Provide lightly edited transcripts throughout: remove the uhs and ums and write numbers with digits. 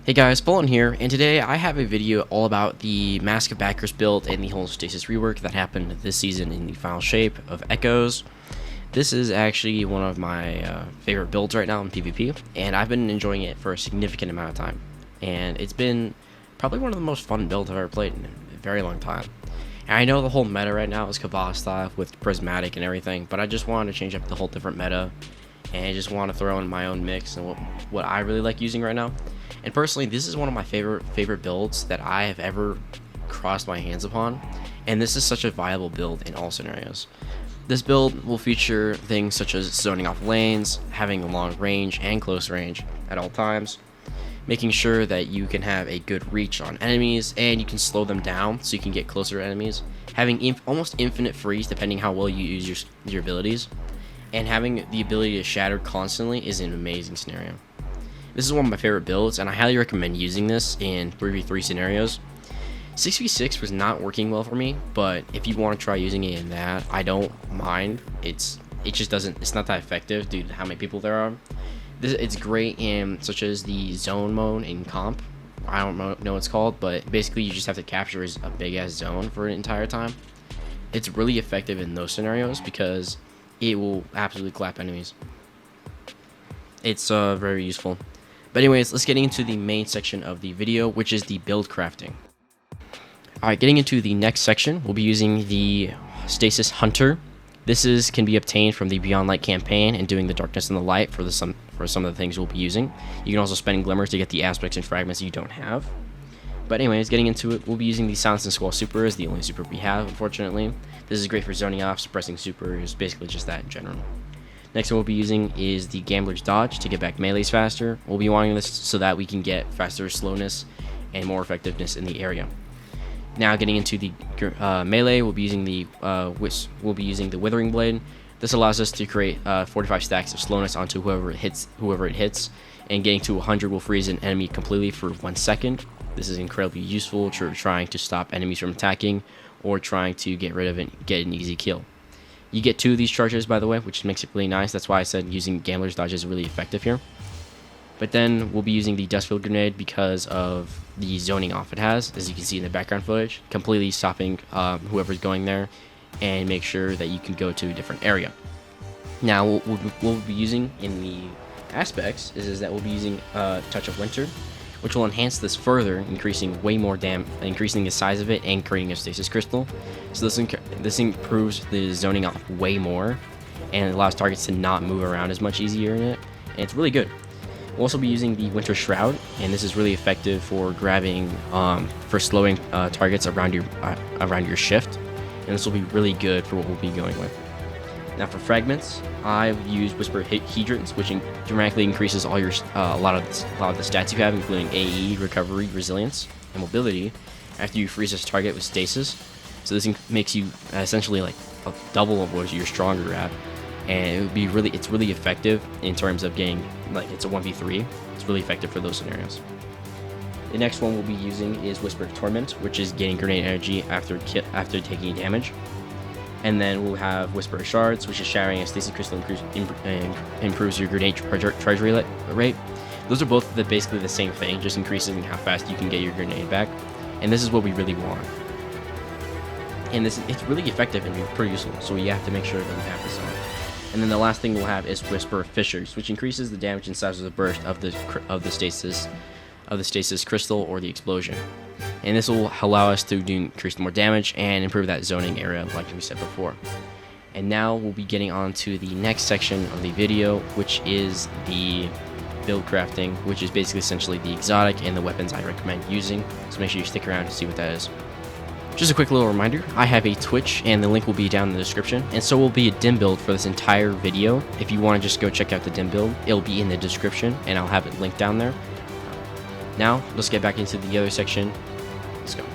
Hey guys, Fallen here, and today I have a video all about the Mask of Backers build and the whole Stasis rework that happened this season in the final shape of Echoes. This is actually one of my favorite builds right now in PvP, and I've been enjoying it for a significant amount of time. And it's been probably one of the most fun builds I've ever played in a very long time. And I know the whole meta right now is Cabal style with Prismatic and everything, but I just wanted to change up the whole different meta, and I just want to throw in my own mix and what I really like using right now. And personally, this is one of my favorite builds that I have ever crossed my hands upon, and this is such a viable build in all scenarios. This build will feature things such as zoning off lanes, having a long range and close range at all times, making sure that you can have a good reach on enemies and you can slow them down so you can get closer to enemies, having almost infinite freeze depending how well you use your abilities, and having the ability to shatter constantly is an amazing scenario. This is one of my favorite builds, and I highly recommend using this in 3v3 scenarios. 6v6 was not working well for me, but if you want to try using it in that, I don't mind. It's not that effective due to how many people there are. It's great in such as the zone mode in comp. I don't know what it's called, but basically you just have to capture a big ass zone for an entire time. It's really effective in those scenarios because it will absolutely clap enemies. It's very useful. But anyways, let's get into the main section of the video, which is the build crafting. Alright, getting into the next section, we'll be using the Stasis Hunter. This can be obtained from the Beyond Light campaign and doing the Darkness and the Light for some of the things we'll be using. You can also spend Glimmers to get the aspects and fragments you don't have. But anyways, getting into it, we'll be using the Silence and Squall super as the only super we have, unfortunately. This is great for zoning off, suppressing supers, basically just that in general. Next one we'll be using is the Gambler's Dodge to get back melees faster. We'll be wanting this so that we can get faster slowness and more effectiveness in the area. Now getting into the melee, we'll be using the Withering Blade. This allows us to create 45 stacks of slowness onto whoever it hits, and getting to 100 will freeze an enemy completely for 1 second. This is incredibly useful for trying to stop enemies from attacking or trying to get rid of it and get an easy kill. You get 2 of these charges, by the way, which makes it really nice. That's why I said using Gambler's Dodge is really effective here. But then we'll be using the Dustfield Grenade because of the zoning off it has, as you can see in the background footage, completely stopping whoever's going there and make sure that you can go to a different area. Now, what we'll be using in the aspects is that we'll be using Touch of Winter, which will enhance this further, increasing way more increasing the size of it and creating a stasis crystal. So this improves the zoning off way more, and it allows targets to not move around as much easier in it, and it's really good. We'll also be using the Winter Shroud, and this is really effective for grabbing, for slowing targets around your shift, and this will be really good for what we'll be going with. Now for fragments, I've used Whisper Hedrons, which dramatically increases all your a lot of the stats you have, including AE, Recovery, Resilience, and Mobility, after you freeze this target with Stasis. So this makes you essentially like a double of what you're stronger at, and it's really effective in terms of getting, like, it's a 1v3. It's really effective for those scenarios. The next one we'll be using is Whisper Torment, which is getting grenade energy after taking damage. And then we'll have Whisper Shards, which is shattering a Stasis Crystal improves your grenade treasury rate. Those are both basically the same thing, just increasing how fast you can get your grenade back. And this is what we really want. And it's really effective and pretty useful, so we have to make sure that we have this on. And then the last thing we'll have is Whisper Fissures, which increases the damage and size of the burst of the stasis crystal or the explosion. And this will allow us to increase more damage and improve that zoning area, like we said before. And now we'll be getting on to the next section of the video, which is the build crafting, which is basically essentially the exotic and the weapons I recommend using. So make sure you stick around to see what that is. Just a quick little reminder, I have a Twitch, and the link will be down in the description, and so will be a dim build for this entire video. If you want to just go check out the dim build, it'll be in the description, and I'll have it linked down there. Now, let's get back into the other section. Let's go.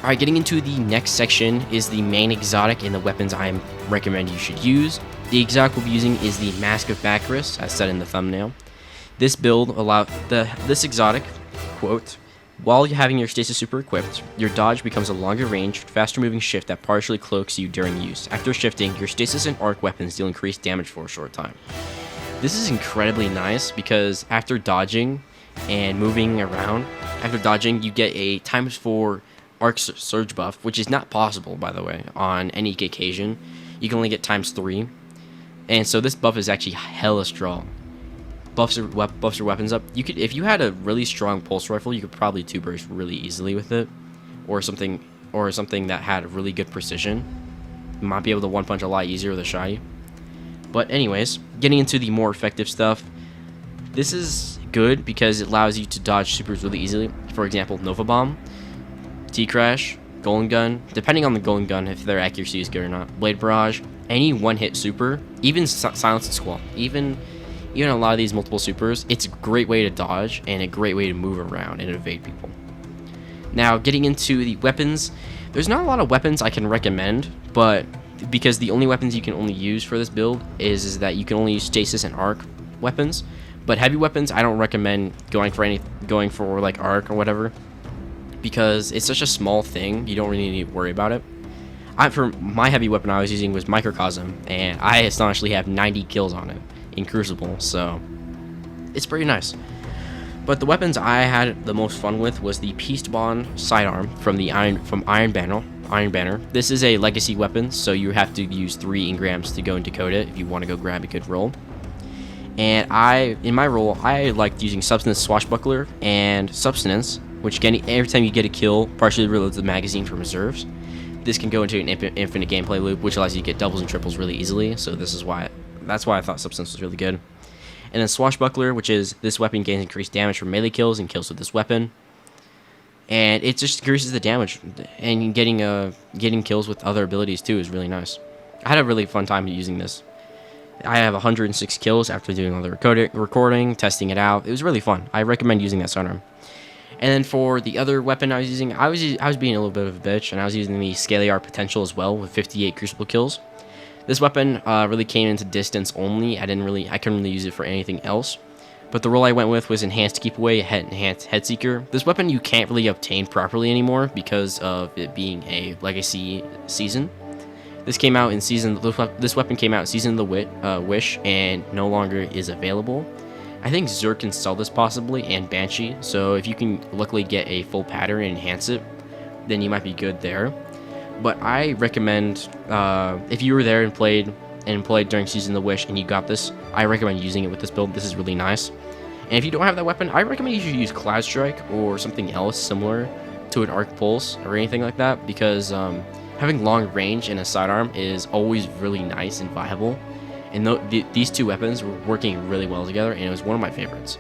Alright, getting into the next section is the main exotic and the weapons I recommend you should use. The exotic we'll be using is the Mask of Backers, as said in the thumbnail. This build this exotic, quote, while you're having your Stasis super equipped, your dodge becomes a longer range, faster moving shift that partially cloaks you during use. After shifting, your Stasis and arc weapons deal increased damage for a short time. This is incredibly nice because after dodging, and moving around. After dodging, you get a ×4 arc surge buff, which is not possible, by the way, on any occasion. You can only get ×3, and so this buff is actually hella strong. Buffs your weapons up. You could, if you had a really strong pulse rifle, you could probably 2-burst really easily with it, or something that had really good precision. You might be able to one punch a lot easier with a shy. But anyways, getting into the more effective stuff, this is good because it allows you to dodge supers really easily. For example, Nova Bomb, T-Crash, Golden Gun, depending on the Golden Gun if their accuracy is good or not. Blade Barrage, any one-hit super, even Silence and Squall, even a lot of these multiple supers, it's a great way to dodge and a great way to move around and evade people. Now, getting into the weapons, there's not a lot of weapons I can recommend, but because the only weapons you can only use for this build is that you can only use stasis and arc weapons. But heavy weapons, I don't recommend going for like arc or whatever, because it's such a small thing. You don't really need to worry about it. For my heavy weapon I was using was Microcosm, and I astonishingly have 90 kills on it in Crucible, so it's pretty nice. But the weapons I had the most fun with was the Peacebond sidearm from Iron Banner. This is a legacy weapon, so you have to use 3 engrams to go and decode it if you want to go grab a good roll. And in my role, I liked using Substance Swashbuckler and Substance, which every time you get a kill, partially reloads the magazine from reserves. This can go into an infinite gameplay loop, which allows you to get doubles and triples really easily. So that's why I thought Substance was really good. And then Swashbuckler, which is this weapon gains increased damage from melee kills and kills with this weapon. And it just increases the damage, and getting kills with other abilities too is really nice. I had a really fun time using this. I have 106 kills after doing all the recording, testing it out. It was really fun. I recommend using that sidearm. And then for the other weapon I was using, I was being a little bit of a bitch, and I was using the Scaliar Potential as well with 58 Crucible kills. This weapon really came into distance only. I couldn't really use it for anything else. But the role I went with was Enhanced Keep Away, Enhanced Headseeker. This weapon you can't really obtain properly anymore because of it being a legacy season. This came out in This weapon came out in Season of the Wish and no longer is available. I think Zerg can sell this possibly, and Banshee. So if you can luckily get a full pattern and enhance it, then you might be good there. But I recommend if you were there and played during Season of the Wish and you got this, I recommend using it with this build. This is really nice. And if you don't have that weapon, I recommend you should use Cloud Strike or something else similar to an Arc Pulse or anything like that, because having long range and a sidearm is always really nice and viable. And these two weapons were working really well together, and it was one of my favorites.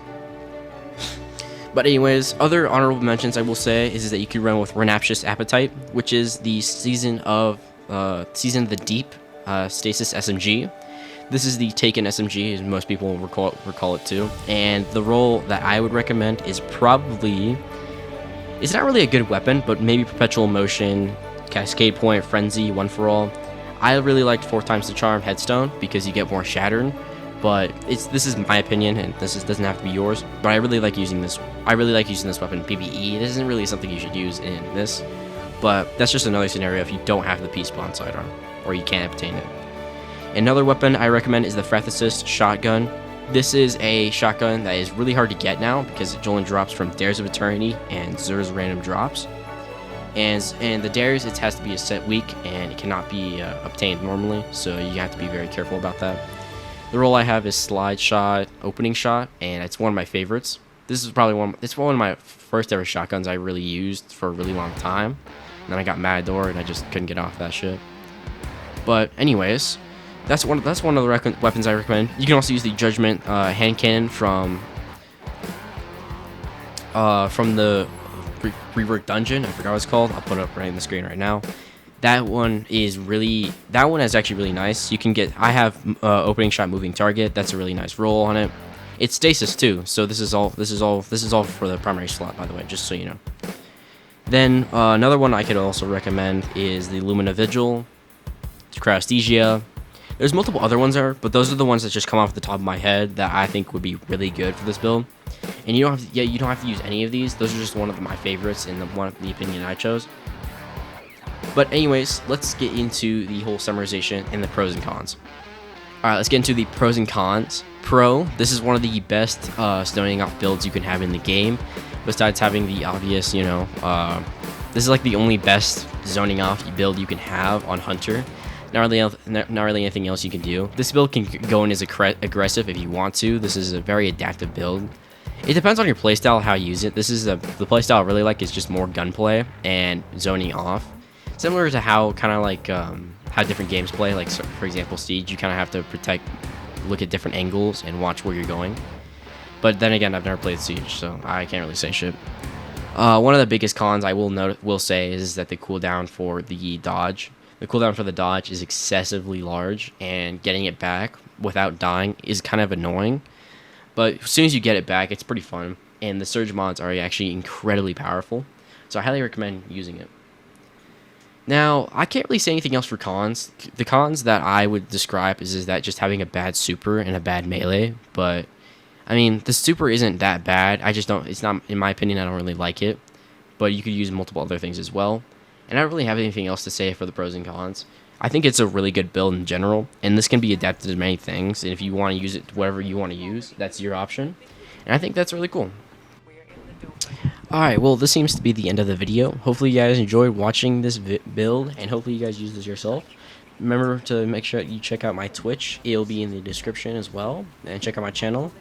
But anyways, other honorable mentions I will say is that you could run with Renaptious Appetite, which is the Season of the Deep Stasis SMG. This is the Taken SMG, as most people recall it too. And the role that I would recommend is probably, it's not really a good weapon, but maybe Perpetual Motion, Cascade Point, Frenzy, One for All. I really liked 4 times the Charm Headstone because you get more Shattern. But this is my opinion, and doesn't have to be yours. But I really like using this. I really like using this weapon in PvE. This isn't really something you should use in this, but that's just another scenario if you don't have the Peacebond sidearm or you can't obtain it. Another weapon I recommend is the Frethicist Shotgun. This is a shotgun that is really hard to get now because it only drops from Dares of Eternity and Xur's random drops. And the Dares, it has to be a set week, and it cannot be obtained normally, so you have to be very careful about that. The role I have is Slide Shot, Opening Shot, and it's one of my favorites. This is probably it's one of my first ever shotguns I really used for a really long time. And then I got Matador, and I just couldn't get off that shit. But anyways, that's one of the weapons I recommend. You can also use the Judgment hand cannon from the rework dungeon. I forgot what it's called. I'll put it up right on the screen right now. That one is actually really nice. You can get, I have Opening Shot, Moving Target. That's a really nice roll on it. It's stasis too, so this is all for the primary slot, by the way, just so you know. Then another one I could also recommend is the Lumina Vigil, Cryosthesia. There's multiple other ones there, but those are the ones that just come off the top of my head that I think would be really good for this build. And you don't have to use any of these. Those are just one of my favorites and the opinion I chose. But anyways, let's get into the whole summarization and the pros and cons. Alright, let's get into the pros and cons. Pro, this is one of the best zoning off builds you can have in the game. Besides having the obvious, you know, this is like the only best zoning off build you can have on Hunter. Not really anything else you can do. This build can go in as aggressive if you want to. This is a very adaptive build. It depends on your playstyle, how you use it. This is the playstyle I really like is just more gunplay and zoning off. Similar to how kind of like how different games play. Like for example, Siege, you kind of have to look at different angles and watch where you're going. But then again, I've never played Siege, so I can't really say shit. One of the biggest cons I will say is that the cooldown for the dodge. The cooldown for the dodge is excessively large, and getting it back without dying is kind of annoying. But as soon as you get it back, it's pretty fun, and the surge mods are actually incredibly powerful, so I highly recommend using it. Now, I can't really say anything else for cons. The cons that I would describe is that just having a bad super and a bad melee, but I mean, the super isn't that bad. It's not, in my opinion, I don't really like it, but you could use multiple other things as well. And I don't really have anything else to say for the pros and cons. I think it's a really good build in general, and this can be adapted to many things. And if you want to use it to whatever you want to use, that's your option. And I think that's really cool. Alright, well, this seems to be the end of the video. Hopefully you guys enjoyed watching this build, and hopefully you guys use this yourself. Remember to make sure you check out my Twitch. It'll be in the description as well. And check out my channel.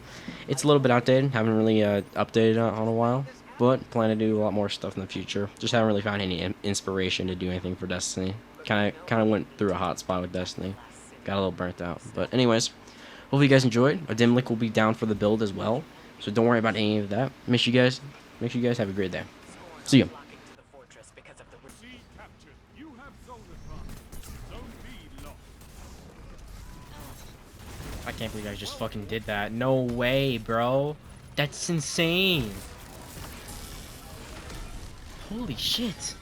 It's a little bit outdated. Haven't really updated on a while. But plan to do a lot more stuff in the future. Just haven't really found any inspiration to do anything for Destiny. Kind of went through a hot spot with Destiny. Got a little burnt out. But anyways, hopefully you guys enjoyed. A dim link will be down for the build as well. So don't worry about any of that. Make sure you guys have a great day. See you. I can't believe I just fucking did that. No way, bro. That's insane. Holy shit.